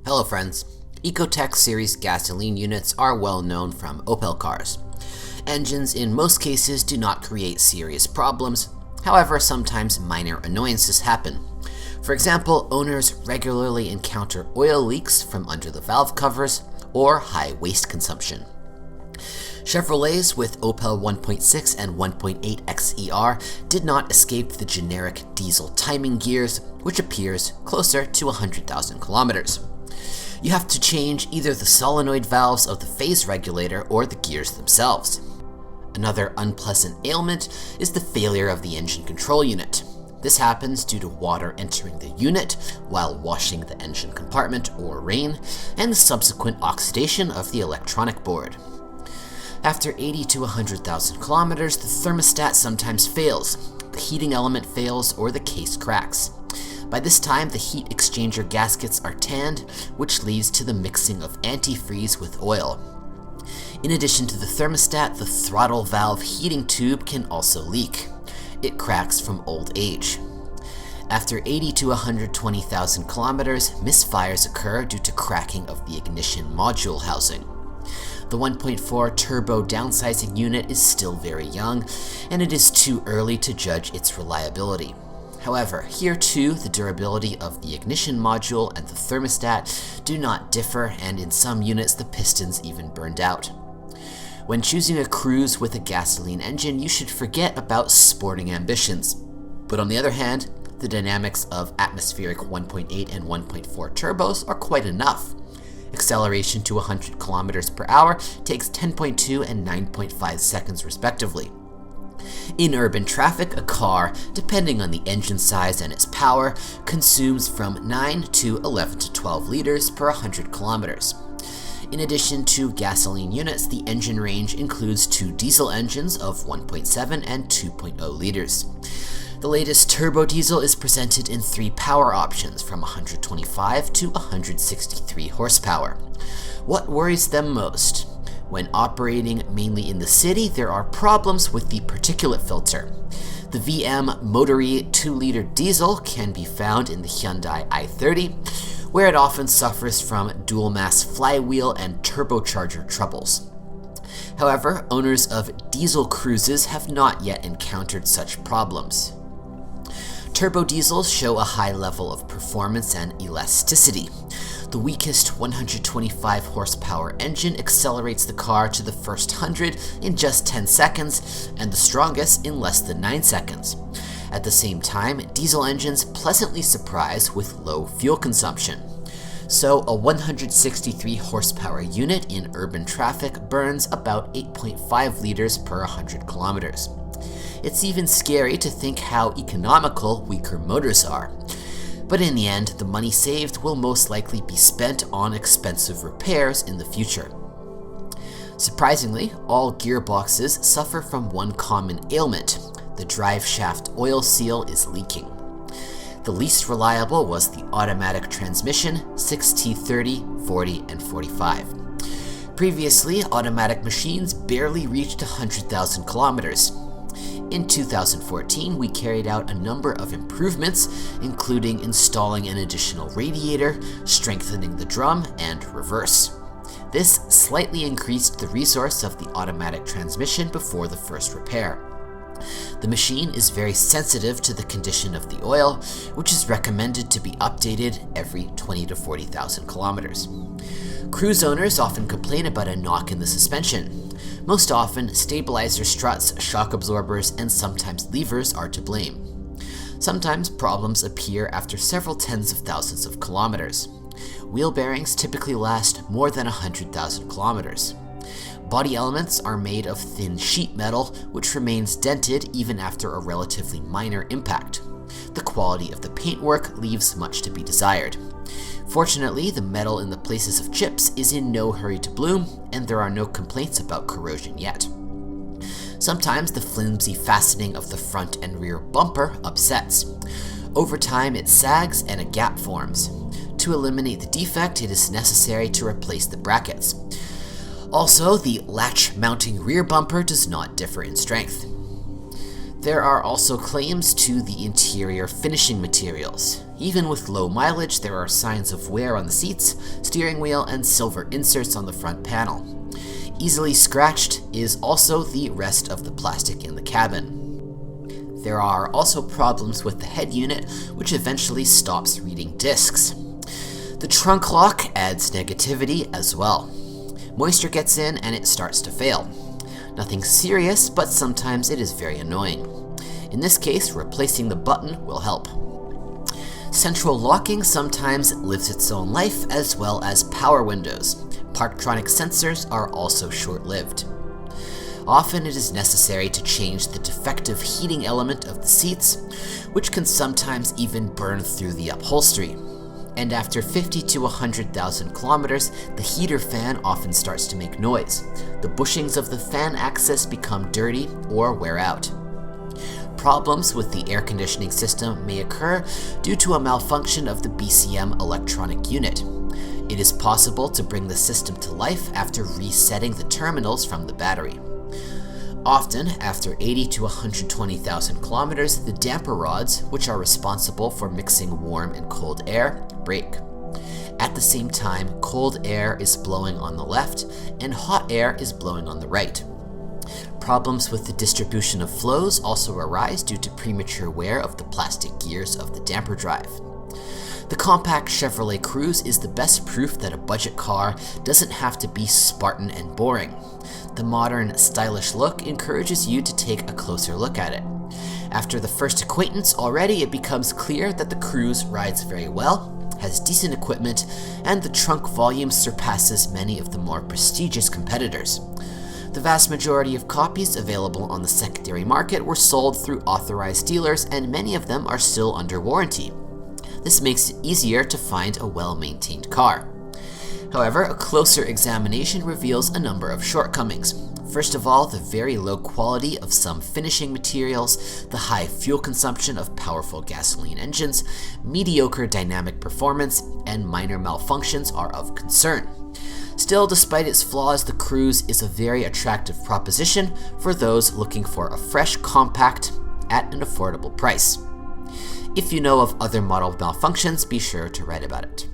Hello friends, Ecotech series gasoline units are well known from Opel cars. Engines in most cases do not create serious problems, however sometimes minor annoyances happen. For example, owners regularly encounter oil leaks from under the valve covers or high waste consumption. Chevrolets with Opel 1.6 and 1.8 XER did not escape the generic diesel timing gears, which appears closer to 100,000 kilometers. You have to change either the solenoid valves of the phase regulator or the gears themselves. Another unpleasant ailment is the failure of the engine control unit. This happens due to water entering the unit while washing the engine compartment or rain, and the subsequent oxidation of the electronic board. After 80 to 100,000 kilometers, the thermostat sometimes fails, the heating element fails, or the case cracks. By this time, the heat exchanger gaskets are tanned, which leads to the mixing of antifreeze with oil. In addition to the thermostat, the throttle valve heating tube can also leak. It cracks from old age. After 80 to 120,000 kilometers, misfires occur due to cracking of the ignition module housing. The 1.4 turbo downsizing unit is still very young, and it is too early to judge its reliability. However, here too, the durability of the ignition module and the thermostat do not differ, and in some units the pistons even burned out. When choosing a Cruze with a gasoline engine, you should forget about sporting ambitions. But on the other hand, the dynamics of atmospheric 1.8 and 1.4 turbos are quite enough. Acceleration to 100 kilometers per hour takes 10.2 and 9.5 seconds respectively. In urban traffic, a car, depending on the engine size and its power, consumes from 9 to 11 to 12 liters per 100 kilometers. In addition to gasoline units, the engine range includes two diesel engines of 1.7 and 2.0 liters. The latest turbo diesel is presented in three power options from 125 to 163 horsepower. What worries them most? When operating mainly in the city, there are problems with the particulate filter. The VM Motory 2-liter diesel can be found in the Hyundai i30, where it often suffers from dual-mass flywheel and turbocharger troubles. However, owners of diesel Cruzes have not yet encountered such problems. Turbo diesels show a high level of performance and elasticity. The weakest 125 horsepower engine accelerates the car to the first 100 in just 10 seconds, and the strongest in less than 9 seconds. At the same time, diesel engines pleasantly surprise with low fuel consumption. So a 163 horsepower unit in urban traffic burns about 8.5 liters per 100 kilometers. It's even scary to think how economical weaker motors are. But in the end, the money saved will most likely be spent on expensive repairs in the future. Surprisingly, all gearboxes suffer from one common ailment: the drive shaft oil seal is leaking. The least reliable was the automatic transmission 6T30, 40, and 45. Previously, automatic machines barely reached 100,000 kilometers. In 2014, we carried out a number of improvements, including installing an additional radiator, strengthening the drum, and reverse. This slightly increased the resource of the automatic transmission before the first repair. The machine is very sensitive to the condition of the oil, which is recommended to be updated every 20 to 40,000 kilometers. Cruze owners often complain about a knock in the suspension. Most often, stabilizer struts, shock absorbers, and sometimes levers are to blame. Sometimes problems appear after several tens of thousands of kilometers. Wheel bearings typically last more than 100,000 kilometers. Body elements are made of thin sheet metal, which remains dented even after a relatively minor impact. The quality of the paintwork leaves much to be desired. Fortunately, the metal in the places of chips is in no hurry to bloom, and there are no complaints about corrosion yet. Sometimes the flimsy fastening of the front and rear bumper upsets. Over time, it sags and a gap forms. To eliminate the defect, it is necessary to replace the brackets. Also, the latch mounting rear bumper does not differ in strength. There are also claims to the interior finishing materials. Even with low mileage, there are signs of wear on the seats, steering wheel, and silver inserts on the front panel. Easily scratched is also the rest of the plastic in the cabin. There are also problems with the head unit, which eventually stops reading discs. The trunk lock adds negativity as well. Moisture gets in and it starts to fail. Nothing serious, but sometimes it is very annoying. In this case, replacing the button will help. Central locking sometimes lives its own life, as well as power windows. Parktronic sensors are also short-lived. Often it is necessary to change the defective heating element of the seats, which can sometimes even burn through the upholstery. And after 50 to 100,000 kilometers, the heater fan often starts to make noise. The bushings of the fan axis become dirty or wear out. Problems with the air conditioning system may occur due to a malfunction of the BCM electronic unit. It is possible to bring the system to life after resetting the terminals from the battery. Often, after 80 to 120,000 kilometers, the damper rods, which are responsible for mixing warm and cold air, break. At the same time, cold air is blowing on the left and hot air is blowing on the right. Problems with the distribution of flows also arise due to premature wear of the plastic gears of the damper drive. The compact Chevrolet Cruze is the best proof that a budget car doesn't have to be Spartan and boring. The modern, stylish look encourages you to take a closer look at it. After the first acquaintance already, it becomes clear that the Cruze rides very well, has decent equipment, and the trunk volume surpasses many of the more prestigious competitors. The vast majority of copies available on the secondary market were sold through authorized dealers, and many of them are still under warranty. This makes it easier to find a well-maintained car. However, a closer examination reveals a number of shortcomings. First of all, the very low quality of some finishing materials, the high fuel consumption of powerful gasoline engines, mediocre dynamic performance, and minor malfunctions are of concern. Still, despite its flaws, the Cruze is a very attractive proposition for those looking for a fresh compact at an affordable price. If you know of other model malfunctions, be sure to write about it.